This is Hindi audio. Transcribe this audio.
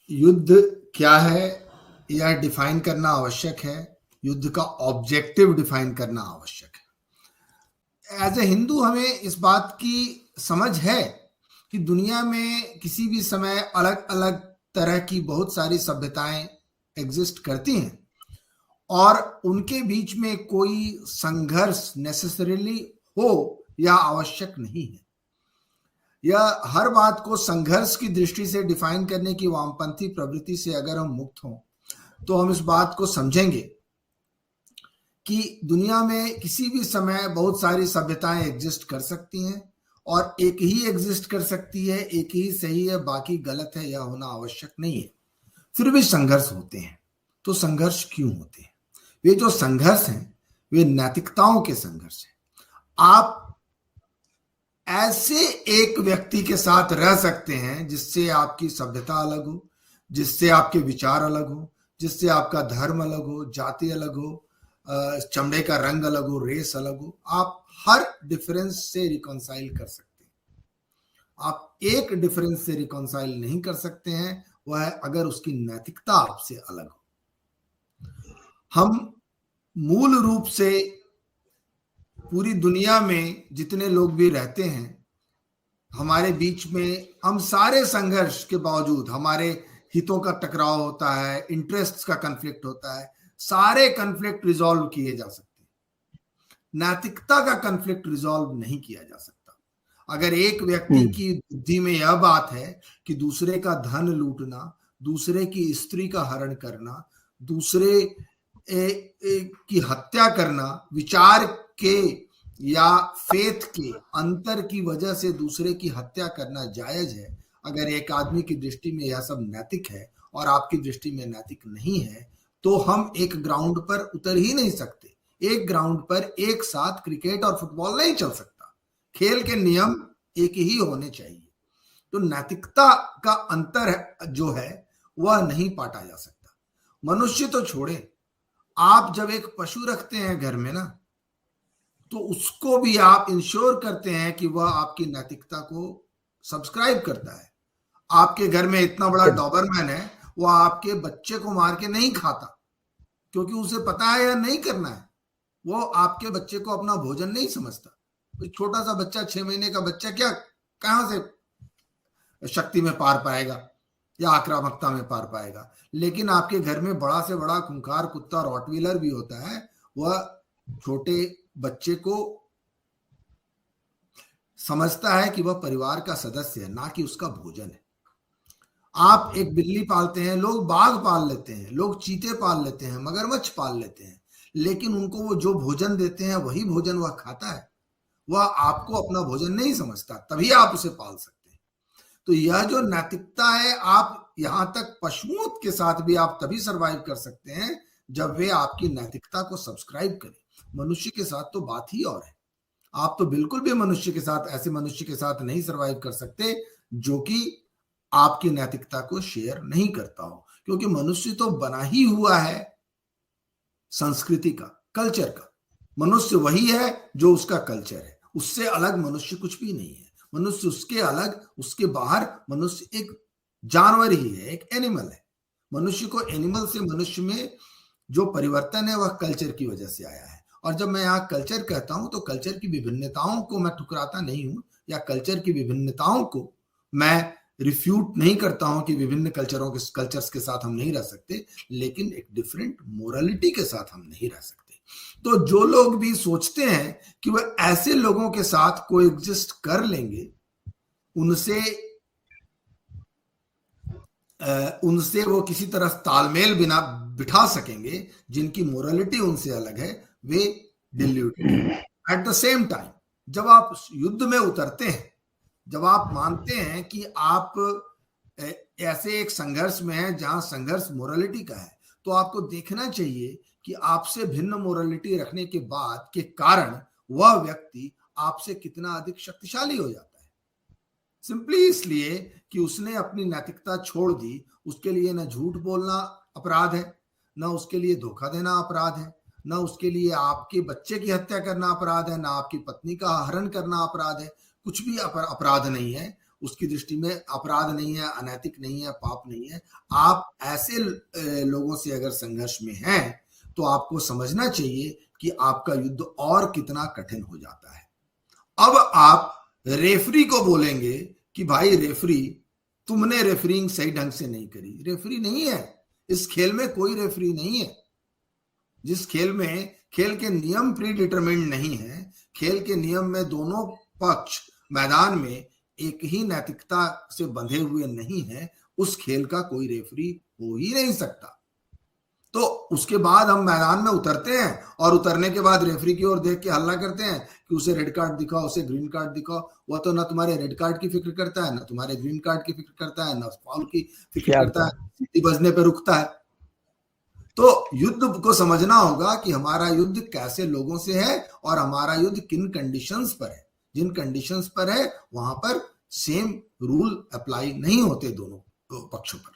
युद्ध क्या है यह डिफाइन करना आवश्यक है, युद्ध का ऑब्जेक्टिव डिफाइन करना आवश्यक है। एज ए हिंदू हमें इस बात की समझ है कि दुनिया में किसी भी समय अलग अलग तरह की बहुत सारी सभ्यताएं एग्जिस्ट करती हैं और उनके बीच में कोई संघर्ष नेसेसरीली हो या आवश्यक नहीं है। यह हर बात को संघर्ष की दृष्टि से डिफाइन करने की वामपंथी प्रवृत्ति से अगर हम मुक्त हों तो हम इस बात को समझेंगे कि दुनिया में किसी भी समय बहुत सारी सभ्यताएं एग्जिस्ट कर सकती हैं और एक ही एग्जिस्ट कर सकती है, एक ही सही है, बाकी गलत है, यह होना आवश्यक नहीं है। फिर भी संघर्ष होते हैं। तो संघर्ष क्यों होते हैं? वे जो संघर्ष हैं वे नैतिकताओं के संघर्ष हैं। आप ऐसे एक व्यक्ति के साथ रह सकते हैं जिससे आपकी सभ्यता अलग हो, जिससे आपके विचार अलग हो, जिससे आपका धर्म अलग हो, जाति अलग हो, चमड़े का रंग अलग हो, रेस अलग हो। आप हर डिफरेंस से रिकॉन्साइल कर सकते हैं। आप एक डिफरेंस से रिकॉन्साइल नहीं कर सकते हैं, वह है अगर उसकी नैतिकता आपसे अलग हो। हम मूल रूप से पूरी दुनिया में जितने लोग भी रहते हैं, हमारे बीच में हम सारे संघर्ष के बावजूद हमारे हितों का टकराव होता है, इंटरेस्ट्स का कन्फ्लिक्ट होता है, सारे कन्फ्लिक्ट रिजॉल्व किए जा सकते हैं। नैतिकता का कन्फ्लिक्ट रिजॉल्व नहीं किया जा सकता। अगर एक व्यक्ति की बुद्धि में यह बात है कि दूसरे का धन लूटना, दूसरे की स्त्री का हरण करना, दूसरे की हत्या करना, विचार के या फेथ के अंतर की वजह से दूसरे की हत्या करना जायज है, अगर एक आदमी की दृष्टि में यह सब नैतिक है और आपकी दृष्टि में नैतिक नहीं है, तो हम एक ग्राउंड पर उतर ही नहीं सकते। एक ग्राउंड पर एक साथ क्रिकेट और फुटबॉल नहीं चल सकता। खेल के नियम एक ही होने चाहिए। तो नैतिकता का अंतर जो है वह नहीं पाटा जा सकता। मनुष्य तो छोड़े, आप जब एक पशु रखते हैं घर में ना, तो उसको भी आप इंश्योर करते हैं कि वह आपकी नैतिकता को सब्सक्राइब करता है। आपके घर में इतना बड़ा डॉबरमैन है, वह आपके बच्चे को मार के नहीं खाता क्योंकि उसे पता है यह नहीं करना है। वो आपके बच्चे को अपना भोजन नहीं समझता। तो छोटा सा बच्चा, 6 महीने का बच्चा, क्या कहां से शक्ति में पार पाएगा या आक्रामकता में पार पाएगा? लेकिन आपके घर में बड़ा से बड़ा खूंखार कुत्ता रॉटवीलर भी होता है, वह छोटे बच्चे को समझता है कि वह परिवार का सदस्य है, ना कि उसका भोजन है। आप एक बिल्ली पालते हैं, लोग बाघ पाल लेते हैं, लोग चीते पाल लेते हैं, मगरमच्छ पाल लेते हैं, लेकिन उनको वो जो भोजन देते हैं वही भोजन वह खाता है। वह आपको अपना भोजन नहीं समझता, तभी आप उसे पाल सकते हैं। तो यह जो नैतिकता है, आप यहां तक पशुओं के साथ भी आप तभी सरवाइव कर सकते हैं जब वे आपकी नैतिकता को सब्सक्राइब करें। मनुष्य के साथ तो बात ही और है। आप तो बिल्कुल भी मनुष्य के साथ, ऐसे मनुष्य के साथ नहीं सरवाइव कर सकते जो कि आपकी नैतिकता को शेयर नहीं करता हो, क्योंकि मनुष्य तो बना ही हुआ है संस्कृति का, कल्चर का। मनुष्य वही है जो उसका कल्चर है, उससे अलग मनुष्य कुछ भी नहीं है। मनुष्य उसके अलग, उसके बाहर मनुष्य एक जानवर ही है, एक एनिमल है। मनुष्य को एनिमल से मनुष्य में जो परिवर्तन है वह कल्चर की वजह से आया है। और जब मैं यहाँ कल्चर कहता हूं तो कल्चर की विभिन्नताओं को मैं ठुकराता नहीं हूं, या कल्चर की विभिन्नताओं को मैं रिफ्यूट नहीं करता हूं कि विभिन्न कल्चर्स के साथ हम नहीं रह सकते, लेकिन एक डिफरेंट मोरालिटी के साथ हम नहीं रह सकते। तो जो लोग भी सोचते हैं कि वह ऐसे लोगों के साथ कोएग्जिस्ट कर लेंगे, उनसे वो किसी तरह तालमेल बिना बिठा सकेंगे जिनकी मोरालिटी उनसे अलग है, वे डिल्यूटेड हैं। एट द सेम टाइम जब आप युद्ध में उतरते हैं, जब आप मानते हैं कि आप ऐसे एक संघर्ष में हैं जहां संघर्ष मोरालिटी का है, तो आपको देखना चाहिए कि आपसे भिन्न मोरालिटी रखने के बाद के कारण वह व्यक्ति आपसे कितना अधिक शक्तिशाली हो जाता है। सिंपली इसलिए कि उसने अपनी नैतिकता छोड़ दी। उसके लिए ना झूठ बोलना अपराध है, ना उसके लिए धोखा देना अपराध है, ना उसके लिए आपके बच्चे की हत्या करना अपराध है, ना आपकी पत्नी का हरण करना अपराध है। कुछ भी अपराध नहीं है। उसकी दृष्टि में अपराध नहीं है, अनैतिक नहीं है, पाप नहीं है। आप ऐसे लोगों से अगर संघर्ष में हैं तो आपको समझना चाहिए कि आपका युद्ध और कितना कठिन हो जाता है। अब आप रेफरी को बोलेंगे कि भाई रेफरी, तुमने रेफरिंग सही ढंग से नहीं करी। रेफरी नहीं है इस खेल में, कोई रेफरी नहीं है। जिस खेल में खेल के नियम प्री डिटरमिन्ड नहीं है, खेल के नियम में दोनों पक्ष मैदान में एक ही नैतिकता से बंधे हुए नहीं है, उस खेल का कोई रेफरी हो ही नहीं सकता। तो उसके बाद हम मैदान में उतरते हैं और उतरने के बाद रेफरी की ओर देख के हल्ला करते हैं कि उसे रेड कार्ड दिखाओ, उसे ग्रीन कार्ड दिखाओ। वह तो ना तुम्हारे रेड कार्ड की फिक्र करता है, ना तुम्हारे ग्रीन कार्ड की फिक्र करता है, ना फाउल की फिक्र करता है, सीटी बजने पे रुकता है। तो युद्ध को समझना होगा कि हमारा युद्ध कैसे लोगों से है और हमारा युद्ध किन कंडीशंस पर है। जिन कंडीशंस पर है वहां पर सेम रूल अप्लाई नहीं होते दोनों पक्षों पर।